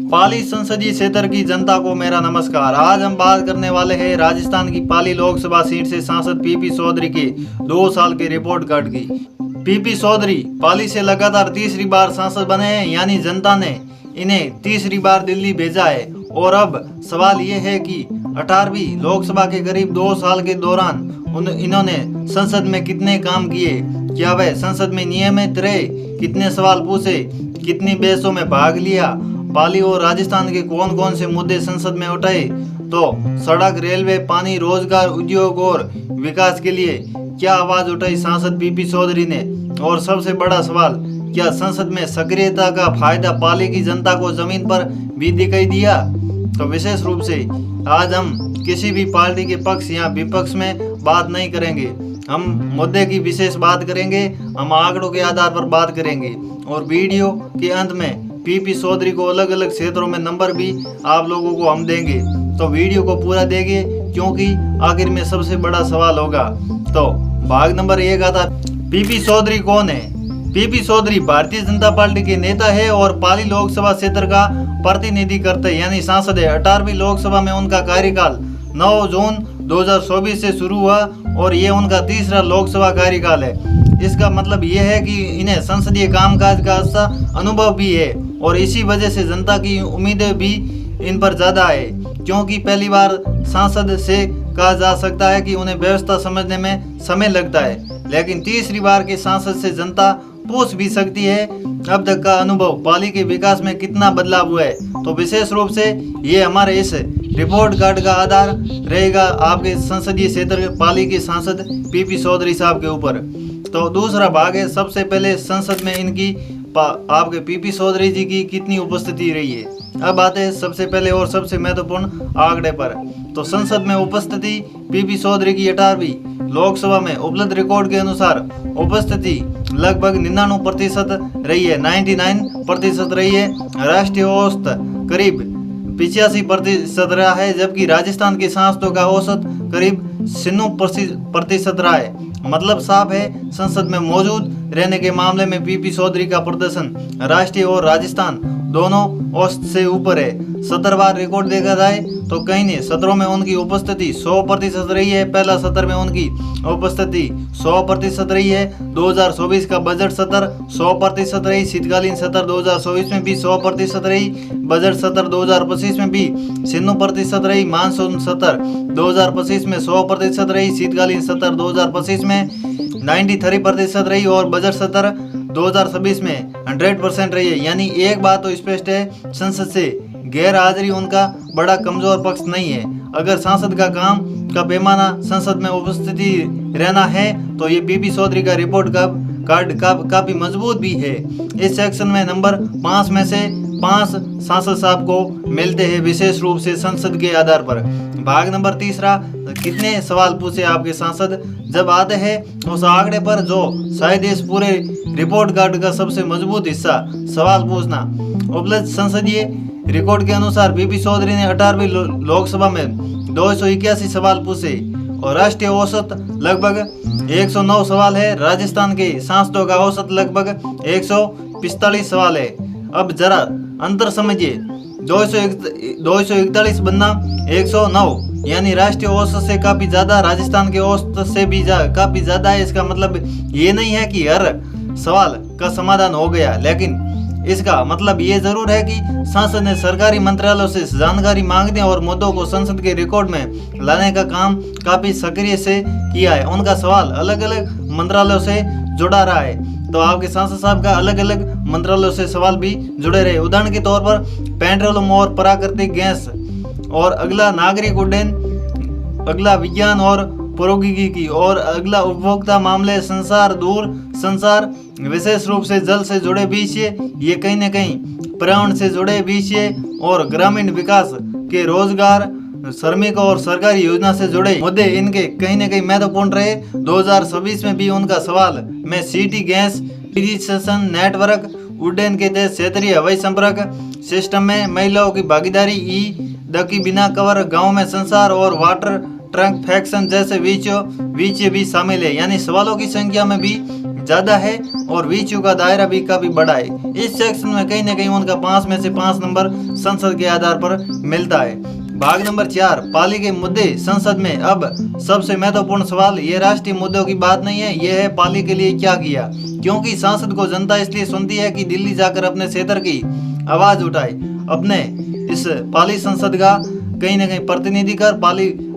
पाली संसदीय क्षेत्र की जनता को मेरा नमस्कार। आज हम बात करने वाले हैं राजस्थान की पाली लोकसभा सीट से सांसद पीपी चौधरी के 2 साल के रिपोर्ट कार्ड की। पीपी चौधरी पाली से लगातार तीसरी बार सांसद बने हैं, यानी जनता ने इन्हें तीसरी बार दिल्ली भेजा है। और अब सवाल ये है कि 18वीं लोकसभा के करीब 2 साल के दौरान इन्होंने संसद में कितने काम किए, क्या वह संसद में नियमित रहे, कितने सवाल पूछे, कितनी बहसों में भाग लिया, पाली और राजस्थान के कौन कौन से मुद्दे संसद में उठाए, तो सड़क, रेलवे, पानी, रोजगार, उद्योग और विकास के लिए क्या आवाज उठाई सांसद पीपी चौधरी ने। और सबसे बड़ा सवाल, क्या संसद में सक्रियता का फायदा पाली की जनता को जमीन पर भी दिखाई दिया। तो विशेष रूप से आज हम किसी भी पार्टी के पक्ष या विपक्ष में बात नहीं करेंगे, हम मुद्दे की विशेष बात करेंगे, हम आंकड़ों के आधार पर बात करेंगे। और वीडियो के अंत में पीपी चौधरी को अलग अलग क्षेत्रों में नंबर भी आप लोगों को हम देंगे, तो वीडियो को पूरा देखिए, क्योंकि आखिर में सबसे बड़ा सवाल होगा। तो भाग नंबर 1 आता, पीपी चौधरी कौन है। पीपी चौधरी भारतीय जनता पार्टी के नेता है और पाली लोकसभा क्षेत्र का प्रतिनिधि करते हैं, यानी सांसद है। 18वीं लोकसभा में उनका कार्यकाल 9 जून 2024 से शुरू हुआ और ये उनका तीसरा लोकसभा कार्यकाल है। इसका मतलब ये है कि इन्हें संसदीय कामकाज का अच्छा अनुभव भी है और इसी वजह से जनता की उम्मीदें भी इन पर ज़्यादा है, क्योंकि पहली बार सांसद से कहा जा सकता है कि उन्हें व्यवस्था समझने में समय लगता है, लेकिन तीसरी बार के सांसद से जनता पूछ भी सकती है अब तक का अनुभव पाली के विकास में कितना बदलाव हुआ है। तो विशेष रूप से ये हमारे इस रिपोर्ट कार्ड का आधार रहेगा आपके संसदीय क्षेत्र पाली के सांसद पीपी चौधरी साहब के ऊपर। तो दूसरा भाग है, सबसे पहले संसद में इनकी आपके पीपी चौधरी जी की कितनी उपस्थिति रही है। अब आते हैं सबसे पहले और सबसे महत्वपूर्ण आंकड़े पर। तो संसद में उपस्थिति पीपी चौधरी की 18वीं लोकसभा में उपलब्ध रिकॉर्ड के अनुसार उपस्थिति लगभग 99% रही है, 99% रही है। राष्ट्रीय औसत करीब 85% रहा है, जबकि राजस्थान के सांसदों का औसत करीब 96% रहा है। मतलब साफ है, संसद में मौजूद रहने के मामले में पीपी चौधरी का प्रदर्शन राष्ट्रीय और राजस्थान दोनों औसत से ऊपर है। 17 बार रिकॉर्ड देखा जाए तो कहीं नहीं, सत्रों में उनकी उपस्थिति 100% रही है। पहला सत्र में उनकी उपस्थिति 100% रही है। 2024 का बजट सत्र 100% रही, शीतकालीन सत्र 2024 में भी 100% रही, बजट सत्र 2025 में भी 96% रही, मानसून सत्र 2025 में 100% रही, शीतकालीन सत्र 2025 में 93% रही और बजट सत्र 2026 में 100% रही है। यानी एक बात तो स्पष्ट है, संसद से गैर हाजिरी उनका बड़ा कमजोर पक्ष नहीं है। अगर सांसद का काम का पैमाना संसद में उपस्थिति रहना है तो ये पीपी चौधरी का रिपोर्ट कार्ड काफी मजबूत भी है। इस सेक्शन में नंबर 5 में से 5 सांसद साहब को मिलते हैं, विशेष रूप से संसद के आधार पर। भाग नंबर 3, कितने सवाल पूछे आपके सांसद। जब आते हैं उस आंकड़े पर जो शायद इस पूरे रिपोर्ट कार्ड का सबसे मजबूत हिस्सा, सवाल पूछना। उपलब्ध संसदीय रिकॉर्ड के अनुसार पीपी चौधरी ने 18वीं लोकसभा में 281 सवाल पूछे और राष्ट्रीय औसत लगभग 109 सवाल है। राजस्थान के सांसदों का औसत लगभग 145 सवाल है। अब जरा अंतर समझिए, 241 बनना 109, यानी राष्ट्रीय औसत से काफी ज्यादा, राजस्थान के औसत से भी काफी ज्यादा है। इसका मतलब ये नहीं है कि हर सवाल का समाधान हो गया, लेकिन इसका मतलब ये जरूर है कि सांसद ने सरकारी मंत्रालयों से जानकारी मांगने और मुद्दों को संसद के रिकॉर्ड में लाने का काम काफी सक्रिय से किया है। उनका सवाल अलग अलग मंत्रालयों से जुड़ा रहा है, तो आपके सांसद साहब का अलग अलग मंत्रालयों से सवाल भी जुड़े रहे। उदाहरण के तौर पर पेट्रोलियम और प्राकृतिक गैस, और अगला नागरिक उड्डयन, अगला विज्ञान और प्रौद्योगिकी, और अगला उपभोक्ता मामले, संचार, दूर संचार, विशेष रूप से जल से जुड़े विषय, ये कहीं न कहीं पर्यावरण से जुड़े विषय, और ग्रामीण विकास के रोजगार, श्रमिक और सरकारी योजना से जुड़े मुद्दे इनके कहीं न कहीं महत्वपूर्ण रहे। 2026 में भी उनका सवाल में सिटी गैस इरिगेशन नेटवर्क, उड्डयन के तहत क्षेत्रीय हवाई संपर्क सिस्टम में महिलाओं की भागीदारी, द की बिना कवर, गाँव में संचार और वाटर ट्रंक फैक्शन जैसे विषय भी शामिल है। यानी सवालों की संख्या में भी ज्यादा है और वीचू का दायरा भी काफी बड़ा है। इस सेक्शन में कहीं ना कहीं उनका 5 में से 5 नंबर संसद के आधार पर मिलता है। भाग नंबर 4, पाली के मुद्दे संसद में। अब सबसे महत्वपूर्ण सवाल, ये राष्ट्रीय मुद्दों की बात नहीं है, ये है पाली के लिए क्या किया। क्योंकि सांसद को जनता इसलिए सुनती है कि दिल्ली जाकर अपने क्षेत्र की आवाज उठाए, अपने इस पाली संसद का कहीं ना कहीं प्रतिनिधि कर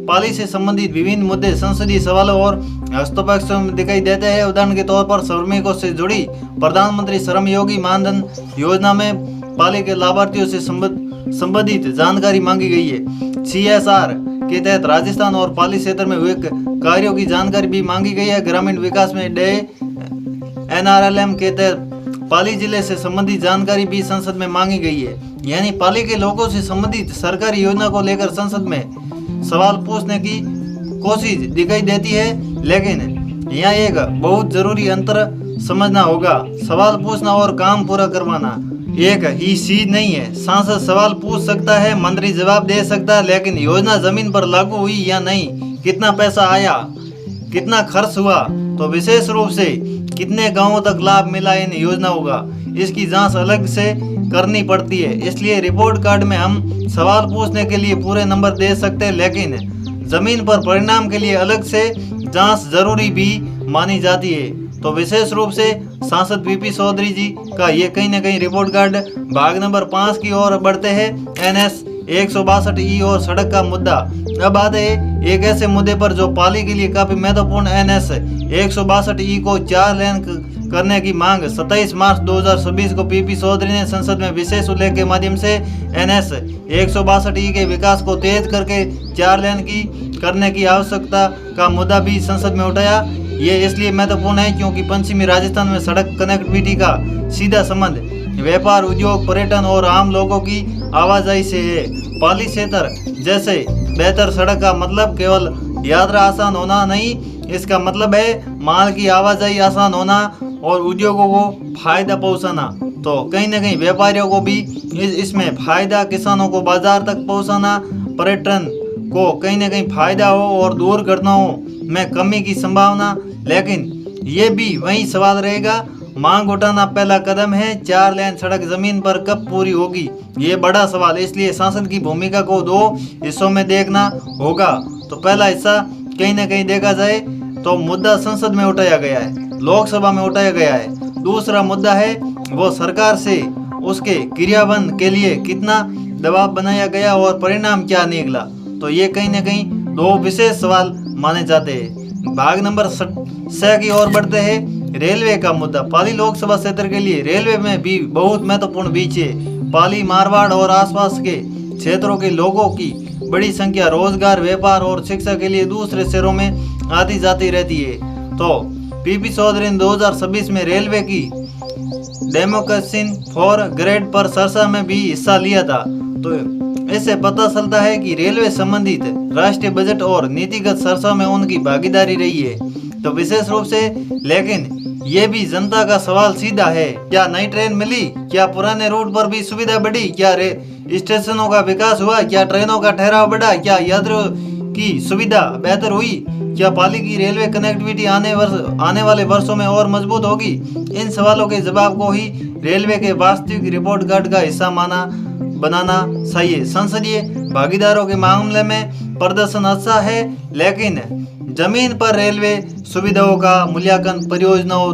पाली से संबंधित विभिन्न मुद्दे संसदीय सवालों और हस्तक्षेपों में दिखाई देते हैं। उदाहरण के तौर पर श्रमिकों से जुड़ी प्रधानमंत्री श्रम योगी मानधन योजना में पाली के लाभार्थियों से संबंधित जानकारी मांगी गई है। CSR के तहत राजस्थान और पाली क्षेत्र में हुए कार्यों की जानकारी भी मांगी गई है। ग्रामीण विकास में NRLM के तहत पाली जिले से संबंधित जानकारी भी संसद में मांगी गई है। यानी पाली के लोगों से संबंधित सरकारी योजना को लेकर संसद में सवाल पूछने की कोशिश दिखाई देती है। लेकिन यहाँ एक बहुत जरूरी अंतर समझना होगा, सवाल पूछना और काम पूरा करवाना एक ही चीज नहीं है। सांसद सवाल पूछ सकता है, मंत्री जवाब दे सकता है, लेकिन योजना जमीन पर लागू हुई या नहीं, कितना पैसा आया, कितना खर्च हुआ, तो विशेष रूप से कितने गांवों तक लाभ मिला इन योजनाओं का, इसकी जांच अलग से करनी पड़ती है। इसलिए रिपोर्ट कार्ड में हम सवाल पूछने के लिए पूरे नंबर दे सकते हैं, लेकिन जमीन पर परिणाम के लिए अलग से जांच जरूरी भी मानी जाती है। तो विशेष रूप से सांसद PP चौधरी जी का ये कहीं ना कहीं रिपोर्ट कार्ड। भाग नंबर 5 की ओर बढ़ते हैं। NS 162E और सड़क का मुद्दा। अब आते हैं एक ऐसे मुद्दे पर जो पाली के लिए काफी महत्वपूर्ण। NS 162E को 4 लेन करने की मांग 27 मार्च 2026 को PP चौधरी ने संसद में विशेष उल्लेख के माध्यम से NS 162E के विकास को तेज करके 4 लेन की करने की आवश्यकता का मुद्दा भी संसद में उठाया। ये इसलिए महत्वपूर्ण है क्योंकि पश्चिमी राजस्थान में सड़क कनेक्टिविटी का सीधा संबंध व्यापार, उद्योग, पर्यटन और आम लोगों की आवाजाही से है। पाली क्षेत्र जैसे बेहतर सड़क का मतलब केवल यात्रा आसान होना नहीं, इसका मतलब है माल की आवाजाही आसान होना और उद्योगों को फायदा पहुंचाना। तो कहीं ना कहीं व्यापारियों को भी इसमें फायदा, किसानों को बाजार तक पहुंचाना, पर्यटन को कहीं ना कहीं फायदा हो और दुर्घटनाओं में कमी की संभावना। लेकिन ये भी वही सवाल रहेगा, मांग उठाना पहला कदम है, 4 लेन सड़क जमीन पर कब पूरी होगी, ये बड़ा सवाल। इसलिए सांसद की भूमिका को 2 हिस्सों में देखना होगा। तो पहला हिस्सा कहीं ना कहीं देखा जाए तो मुद्दा संसद में उठाया गया है, लोकसभा में उठाया गया है। दूसरा मुद्दा है वो सरकार से उसके क्रियान्वयन के लिए कितना दबाव बनाया गया और परिणाम क्या निकला। तो ये कहीं ना कहीं 2 विशेष सवाल माने जाते हैं। भाग नंबर 6 की ओर बढ़ते हैं। रेलवे का मुद्दा। पाली लोकसभा क्षेत्र के लिए रेलवे में भी बहुत महत्वपूर्ण बीच है। पाली, मारवाड़ और आसपास के क्षेत्रों के लोगों की बड़ी संख्या रोजगार, व्यापार और शिक्षा के लिए दूसरे शहरों में आती जाती रहती है। तो PP चौधरी ने 2026 में रेलवे की डेमोक्रेसी फॉर ग्रेड पर चर्चा में भी हिस्सा लिया था। तो इससे पता चलता है कि रेलवे संबंधित राष्ट्रीय बजट और नीतिगत चर्चा में उनकी भागीदारी रही है। तो विशेष रूप से, लेकिन ये भी जनता का सवाल सीधा है, क्या नई ट्रेन मिली, क्या पुराने रूट पर भी सुविधा बढ़ी, क्या स्टेशनों का विकास हुआ, क्या ट्रेनों का ठहराव बढ़ा, क्या यात्रियों की सुविधा बेहतर हुई, क्या पाली की रेलवे कनेक्टिविटी आने वाले वर्षों में और मजबूत होगी। इन सवालों के जवाब को ही रेलवे के वास्तविक रिपोर्ट कार्ड का हिस्सा बनाना चाहिए। संसदीय भागीदारों के मामले में प्रदर्शन अच्छा है, लेकिन जमीन पर रेलवे सुविधाओं का मूल्यांकन परियोजनाओं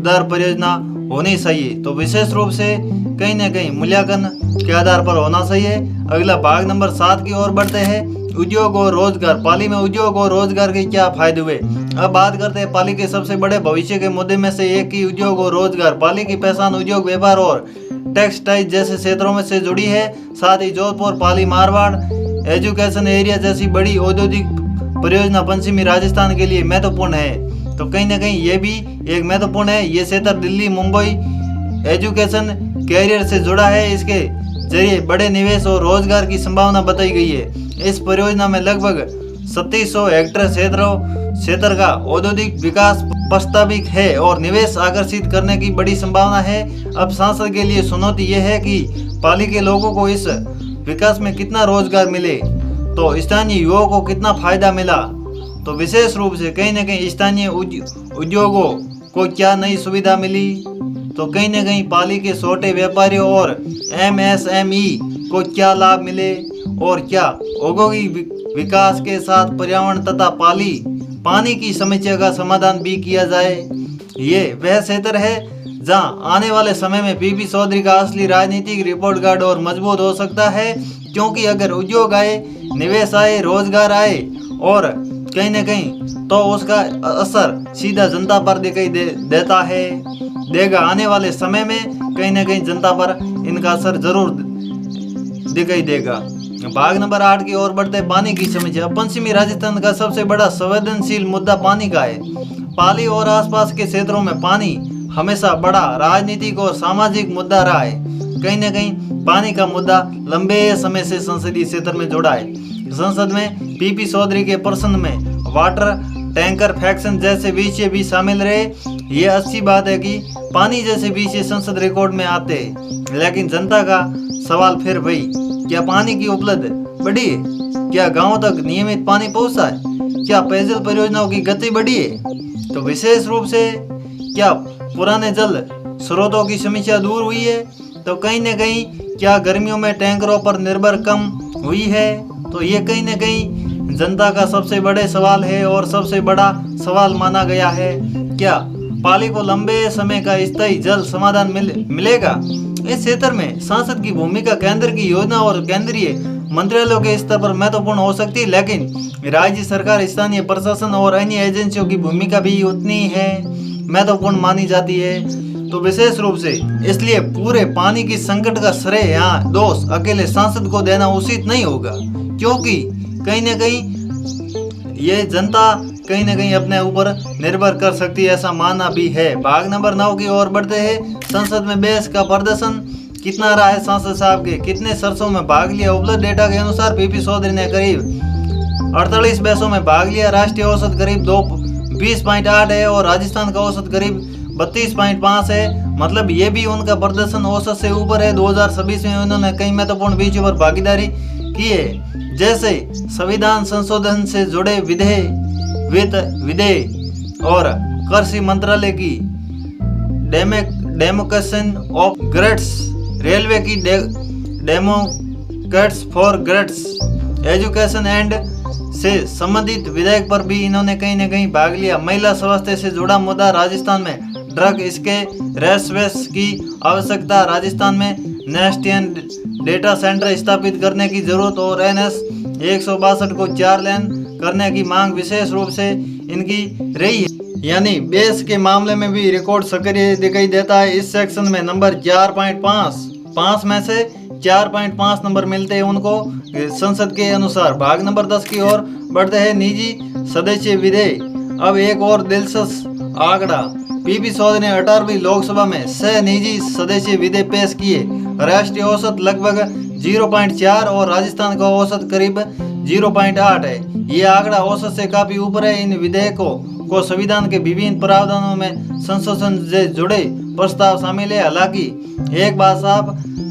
दर परियोजना होनी चाहिए। तो विशेष रूप से कहीं न कहीं मूल्यांकन के आधार पर होना चाहिए। अगला भाग नंबर 7 की ओर बढ़ते हैं। उद्योग और रोजगार। पाली में उद्योग और रोजगार के क्या फायदे हुए। अब बात करते हैं पाली के सबसे बड़े भविष्य के मुद्दे में से एक की उद्योग और रोजगार। पाली की पहचान उद्योग, व्यापार और टेक्सटाइल जैसे क्षेत्रों में से जुड़ी है। साथ ही जोधपुर, पाली, मारवाड़, एजुकेशन एरिया जैसी बड़ी औद्योगिक परियोजना पश्चिमी राजस्थान के लिए महत्वपूर्ण है। तो कहीं ना कहीं ये भी एक महत्वपूर्ण है। ये क्षेत्र दिल्ली, मुंबई एजुकेशन कैरियर से जुड़ा है। इसके जरिए बड़े निवेश और रोजगार की संभावना बताई गई है। इस परियोजना में लगभग 3700 हेक्टेयर क्षेत्र का औद्योगिक विकास प्रस्तावित है और निवेश आकर्षित करने की बड़ी संभावना है। अब सांसद के लिए चुनौती यह है कि पाली के लोगों को इस विकास में कितना रोजगार मिले, तो स्थानीय युवाओं को कितना फायदा मिला। तो विशेष रूप से कहीं न कहीं स्थानीय उद्योगों को क्या नई सुविधा मिली, तो कहीं न कहीं पाली के छोटे व्यापारियों और MSME को क्या लाभ मिले, और क्या औद्योगिक विकास के साथ पर्यावरण तथा पानी की समस्या का समाधान भी किया जाए। ये वह क्षेत्र है जहां आने वाले समय में पीपी चौधरी का असली राजनीतिक रिपोर्ट कार्ड और मजबूत हो सकता है, क्योंकि अगर उद्योग आए, निवेश आए, रोजगार आए और कहीं न कहीं तो उसका असर सीधा जनता पर दिखाई देगा। आने वाले समय में कहीं न कहीं जनता पर इनका असर जरूर दिखाई देगा। भाग नंबर 8 की ओर बढ़ते पानी की समस्या। पश्चिमी राजस्थान का सबसे बड़ा संवेदनशील मुद्दा पानी का है। पाली और आसपास के क्षेत्रों में पानी हमेशा बड़ा राजनीतिक और सामाजिक मुद्दा रहा है। कहीं न कहीं पानी का मुद्दा लंबे समय से संसदीय क्षेत्र में जुड़ा है। संसद में पीपी चौधरी के प्रश्न में वाटर टैंकर फैक्शन जैसे विषय भी शामिल रहे। ये अच्छी बात है कि पानी जैसे विषय संसद रिकॉर्ड में आते हैं, लेकिन जनता का सवाल फिर वही, क्या पानी की उपलब्ध बढ़ी है? क्या गांवों तक नियमित पानी पहुंचा है? क्या पेयजल परियोजनाओं की गति बढ़ी है? तो विशेष रूप से क्या पुराने जल स्रोतों की समस्या दूर हुई है? तो कहीं न कहीं क्या गर्मियों में टैंकरों पर निर्भर कम हुई है? तो ये कहीं न कहीं जनता का सबसे बड़े सवाल है और सबसे बड़ा सवाल माना गया है। क्या पाली को लंबे समय का स्थायी जल समाधान मिलेगा? इस क्षेत्र में सांसद की भूमिका केंद्र की योजना और केंद्रीय मंत्रालयों के स्तर पर महत्वपूर्ण हो सकती है, लेकिन राज्य सरकार, स्थानीय प्रशासन और अन्य एजेंसियों की भूमिका भी उतनी है महत्वपूर्ण मानी जाती है। तो विशेष रूप से इसलिए पूरे पानी की संकट का श्रेय यहाँ दोष अकेले सांसद को देना उचित नहीं होगा, क्योंकि कहीं न कहीं ये जनता कहीं न कहीं अपने ऊपर निर्भर कर सकती है, ऐसा मानना भी है। भाग नंबर 9 की ओर बढ़ते हैं। संसद में बहस का प्रदर्शन कितना रहा है? सांसद साहब के कितने चर्चों में भाग लिया? उपलब्ध डेटा के अनुसार पीपी चौधरी ने करीब 48 बहसों में भाग लिया। राष्ट्रीय औसत करीब 20.8 है और राजस्थान का औसत करीब 32.5 है। मतलब ये भी उनका प्रदर्शन औसत से ऊपर है। 2026 में उन्होंने कई महत्वपूर्ण विषयों पर भागीदारी की है, जैसे संविधान संशोधन से जुड़े विधेयक और कृषि मंत्रालय की डेमोक्रेशन ऑफ ग्रेड्स, रेलवे की Democrats for grades, education and से संबंधित विधेयक पर भी इन्होंने कहीं न कहीं भाग लिया। महिला स्वास्थ्य से जुड़ा मुद्दा, राजस्थान में ड्रग इसके रेसवेस की आवश्यकता, राजस्थान में नेशनल डेटा सेंटर स्थापित करने की जरूरत और NS 162 को 4 लेन करने की मांग विशेष रूप से इनकी रही है। यानी बेस के मामले में भी रिकॉर्ड सक्रिय दिखाई देता है। इस सेक्शन में नंबर 4.5 में से 4.5 नंबर मिलते हैं उनको संसद के अनुसार। भाग नंबर 10 की ओर बढ़ते हैं। निजी सदस्य विधेयक। अब एक और दिलचस्प आंकड़ा, पीपी चौधरी ने 18वीं लोकसभा में 6 निजी सदस्य विधेयक पेश किए। राष्ट्रीय औसत लगभग 0.4 और राजस्थान का औसत करीब 0.8 है। ये आंकड़ा औसत से काफी ऊपर है। इन विधेयकों को संविधान के विभिन्न प्रावधानों में संशोधन से जुड़े प्रस्ताव शामिल है। हालांकि एक बात साफ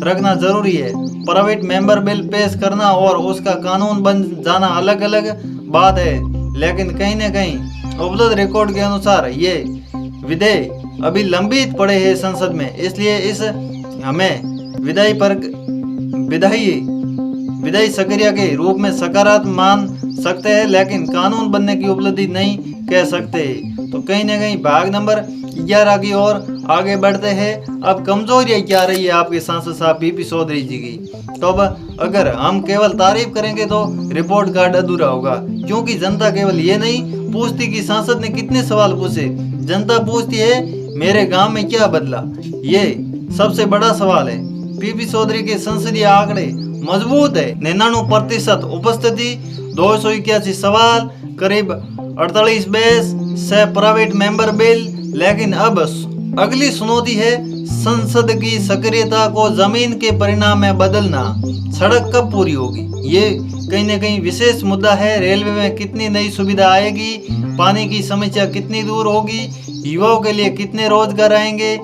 रखना जरूरी है, प्राइवेट मेंबर बिल पेश करना और उसका कानून बन जाना अलग अलग बात है, लेकिन कहीं न कहीं उपलब्ध रिकॉर्ड के अनुसार ये विधेयक अभी लंबित पड़े हैं संसद में। इसलिए इस हमें विधायी सक्रिय के रूप में सकारात्मक मान सकते हैं, लेकिन कानून बनने की उपलब्धि नहीं कह सकते। तो कहीं ना कहीं भाग नंबर 11 की ओर आगे बढ़ते हैं। अब कमजोरियां क्या रही है आपके सांसद साहब पीपी चौधरी जी की? तो अब अगर हम केवल तारीफ करेंगे तो रिपोर्ट कार्ड अधूरा होगा, क्योंकि जनता केवल ये नहीं पूछती कि सांसद ने कितने सवाल पूछे, जनता पूछती है मेरे गांव में क्या बदला। ये सबसे बड़ा सवाल है। पीपी चौधरी के संसदीय आंकड़े मजबूत है। 99% उपस्थिति, 281 सवाल, करीब 48 बेस, 6 प्राइवेट मेंबर बिल। लेकिन अब अगली चुनौती है संसद की सक्रियता को जमीन के परिणाम में बदलना। सड़क कब पूरी होगी, ये कहीं न कहीं विशेष मुद्दा है। रेलवे में कितनी नई सुविधा आएगी, पानी की समस्या कितनी दूर होगी, युवाओं के लिए कितने रोजगार आएंगे,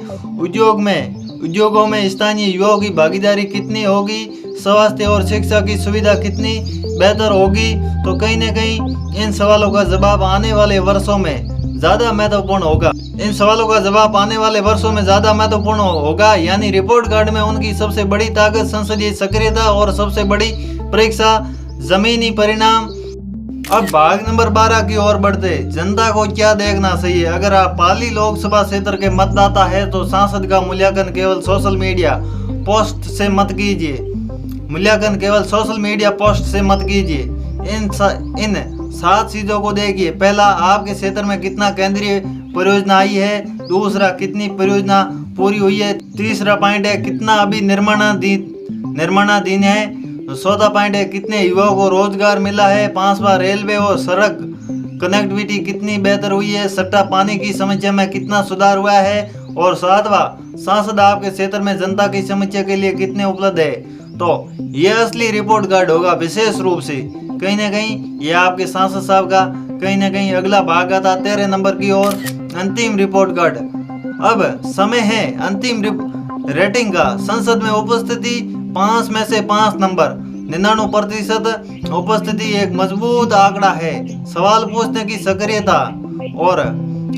उद्योगों में स्थानीय युवाओं की भागीदारी कितनी होगी, स्वास्थ्य और शिक्षा की सुविधा कितनी बेहतर होगी। तो कहीं न कहीं इन सवालों का जवाब आने वाले वर्षों में ज्यादा महत्वपूर्ण होगा। इन सवालों का जवाब आने वाले वर्षों में ज्यादा महत्वपूर्ण होगा। यानी रिपोर्ट कार्ड में उनकी सबसे बड़ी ताकत संसदीय सक्रियता और सबसे बड़ी परीक्षा जमीनी परिणाम। अब भाग नंबर 12 की ओर बढ़ते। जनता को क्या देखना चाहिए? अगर आप पाली लोकसभा क्षेत्र के मतदाता है तो सांसद का मूल्यांकन केवल सोशल मीडिया पोस्ट से मत कीजिए। मूल्यांकन केवल सोशल मीडिया पोस्ट से मत कीजिए। इन 7 चीजों को देखिए। पहला, आपके क्षेत्र में कितना केंद्रीय परियोजना आई है। दूसरा, कितनी परियोजना पूरी हुई है। तीसरा पॉइंट है कितना अभी निर्माणाधीन है। चौथा पॉइंट है कितने युवाओं को रोजगार मिला है। पांचवा, रेलवे और सड़क कनेक्टिविटी कितनी बेहतर हुई है। छठा, पानी की समस्या में कितना सुधार हुआ है। और सातवां, सांसद आपके क्षेत्र में जनता की समस्या के लिए कितने उपलब्ध है। तो ये असली रिपोर्ट कार्ड होगा। विशेष रूप से कहीं ना कहीं ये आपके सांसद साहब का कहीं ना कहीं अगला भाग आता 13 नंबर की ओर, अंतिम रिपोर्ट कार्ड। अब समय है अंतिम रेटिंग का। संसद में उपस्थिति 5 में से 5 नंबर। 99% उपस्थिति एक मजबूत आंकड़ा है। सवाल पूछने की सक्रियता और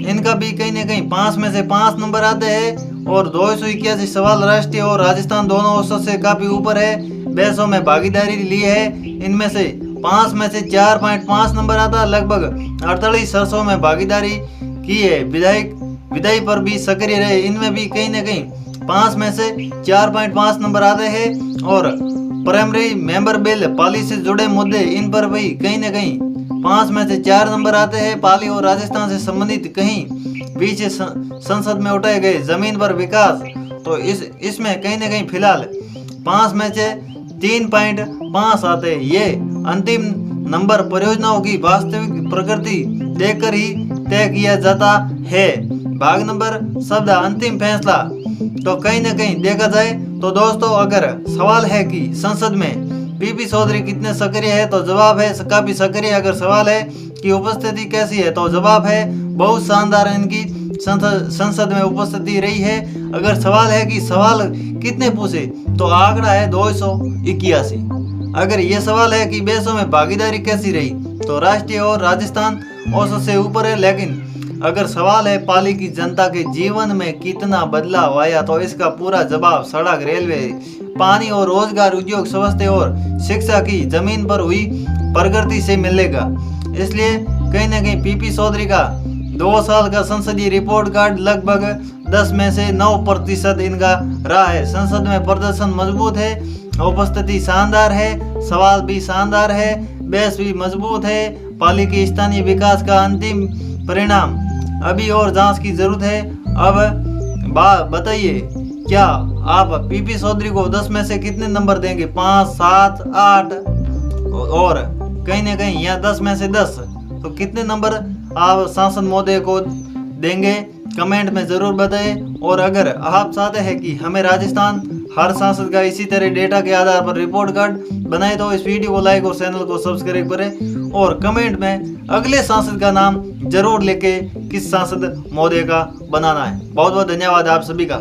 इनका भी कहीं ना कहीं 5 में से 5 नंबर आते हैं। और 281 सवाल राष्ट्रीय और राजस्थान दोनों औसत से काफी ऊपर है। बहसों में भागीदारी ली है। इनमें से 5 में से 4.5 नंबर आता। लगभग 48 सरसों में भागीदारी की है। विधायी पर भी सक्रिय रहे। इनमें भी कहीं ना कहीं 5 में से 4.5 नंबर आते हैं। और प्राइमरी मेंबर बिल पाली से जुड़े मुद्दे, इन पर भी कहीं ना कहीं 5 में से 4 नंबर आते हैं। पाली और राजस्थान से संबंधित कहीं पीछे संसद में उठाए गए जमीन पर विकास, तो इसमें कहीं ना कहीं फिलहाल 5 में से 3.5 आते हैं। ये अंतिम नंबर परियोजनाओं की वास्तविक प्रकृति देखकर ही तय किया जाता है। भाग नंबर शब्द अंतिम फैसला। तो कहीं ना कहीं देखा जाए तो दोस्तों, अगर सवाल है कि संसद में पीपी चौधरी कितने सक्रिय है तो जवाब है काफी सक्रिय। अगर सवाल है कि उपस्थिति कैसी है तो जवाब है बहुत शानदार इनकी संसद में उपस्थिति रही है। अगर सवाल है कि सवाल कितने पूछे तो आंकड़ा है 281। अगर ये सवाल है कि बेसों में भागीदारी कैसी रही तो राष्ट्रीय और राजस्थान औसत से ऊपर है। लेकिन अगर सवाल है पाली की जनता के जीवन में कितना बदलाव आया तो इसका पूरा जवाब सड़क, रेलवे, पानी और रोजगार, उद्योग, स्वास्थ्य और शिक्षा की जमीन पर हुई प्रगति से मिलेगा। इसलिए कहीं ना कहीं पीपी चौधरी का 2 साल का संसदीय रिपोर्ट कार्ड लगभग 10 में से 9% इनका रहा है। संसद में प्रदर्शन मजबूत है, उपस्थिति शानदार है, सवाल भी शानदार है, बहस भी मजबूत है। पाली के स्थानीय विकास का अंतिम परिणाम अभी और जांच की जरूरत है। अब बताइए, क्या आप पीपी चौधरी को 10 में से कितने नंबर देंगे? 5, 7, 8 और कहीं ना कहीं यहाँ 10 में से 10, तो कितने नंबर आप सांसद महोदय को देंगे? कमेंट में जरूर बताएं। और अगर आप चाहते हैं कि हमें राजस्थान हर सांसद का इसी तरह डेटा के आधार पर रिपोर्ट कार्ड बनाए तो इस वीडियो को लाइक और चैनल को सब्सक्राइब करें। और कमेंट में अगले सांसद का नाम जरूर लेके किस सांसद महोदय का बनाना है। बहुत बहुत धन्यवाद आप सभी का।